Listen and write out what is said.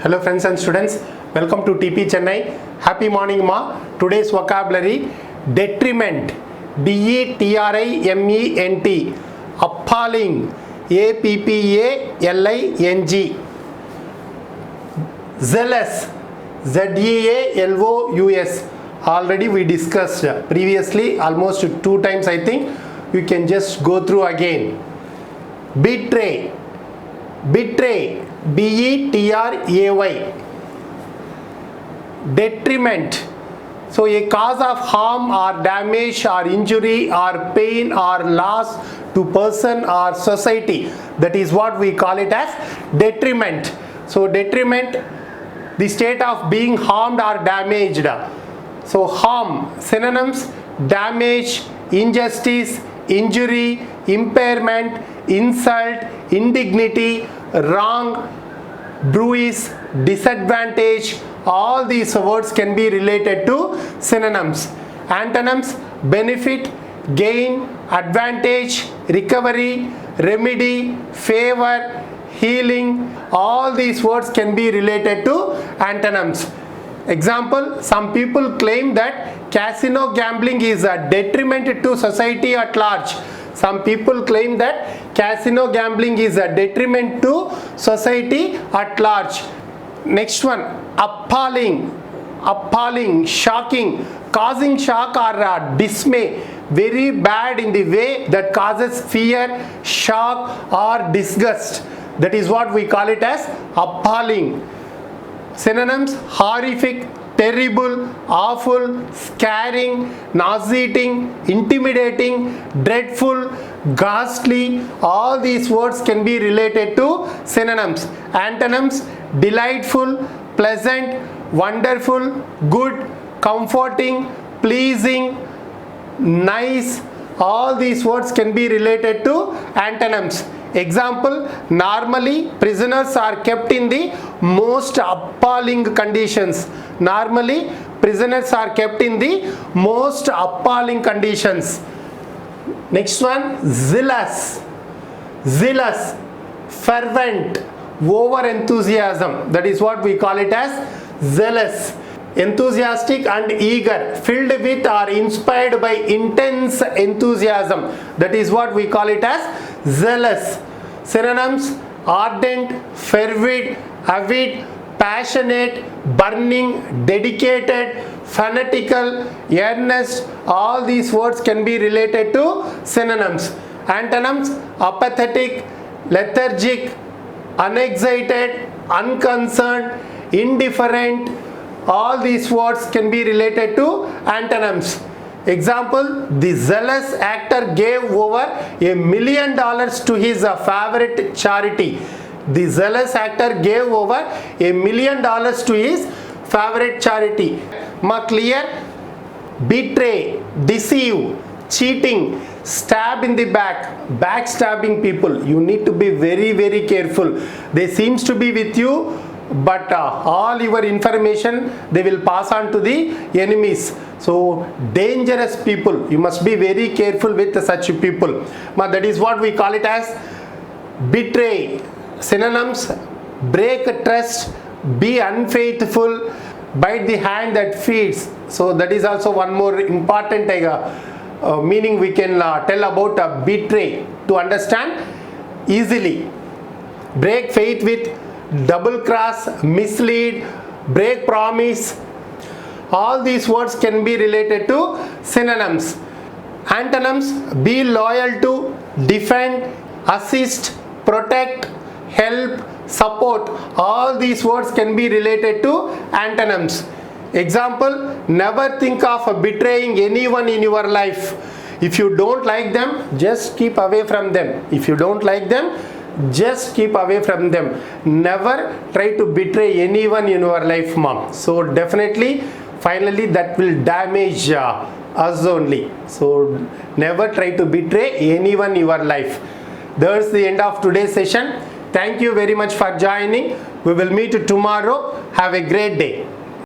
Hello friends and students, welcome to TP Chennai. Happy morning ma. Today's vocabulary detriment, DETRIMENT, appalling, APPALING, zealous, ZEALOUS. Already we discussed previously almost 2 times. I think you can just go through again. Betray, BETRAY. Detriment, so a cause of harm or damage or injury or pain or loss to person or society, that is what we call it as detriment. So detriment, the state of being harmed or damaged. So harm, synonyms: damage, injustice, injury, impairment, insult, indignity, wrong, bruise, disadvantage. All these words can be related to synonyms. Antonyms: benefit, gain, advantage, recovery, remedy, favor, healing. All these words can be related to antonyms. Example: some people claim that casino gambling is a detriment to society at large. Some people claim that casino gambling is a detriment to society at large. Next one, appalling, shocking, causing shock or dismay, very bad in the way that causes fear, shock or disgust. That is what we call it as appalling. Synonyms: horrific, terrible, awful, scaring, nauseating, intimidating, dreadful, ghastly. All these words can be related to synonyms. Antonyms: delightful, pleasant, wonderful, good, comforting, pleasing, nice. All these words can be related to antonyms. Example: normally prisoners are kept in the most appalling conditions. Normally prisoners are kept in the most appalling conditions. Next one, zealous, fervent, over enthusiasm. That is what we call it as zealous. Enthusiastic and eager, filled with or inspired by intense enthusiasm. That is what we call it as zealous. Synonyms: ardent, fervid, avid, passionate, burning, dedicated, fanatical, earnest. All these words can be related to synonyms. Antonyms: apathetic, lethargic, unexcited, unconcerned, indifferent. All these words can be related to antonyms. Example: the zealous actor gave over $1 million to his favorite charity. The zealous actor gave over $1 million to his favorite charity. Clear? Betray, deceive, cheating, stab in the back, backstabbing people. You need to be very careful. They seems to be with you, but all your information they will pass on to the enemies. So dangerous people, you must be very careful with such people. That is what we call it as betray. Synonyms: break trust, be unfaithful, bite the hand that feeds. So that is also one more important meaning we can tell about betray to understand easily. Break faith with double cross, mislead, break promise. All these words can be related to synonyms. Antonyms: be loyal to, defend, assist, protect, help, support. All these words can be related to antonyms. Example: never think of betraying anyone in your life. If you don't like them, just keep away from them. If you don't like them, just keep away from them. Never try to betray anyone in your life, mom. So definitely, finally that will damage us only. So never try to betray anyone in your life. That's the end of today's session. Thank you very much for joining. We will meet tomorrow. Have a great day.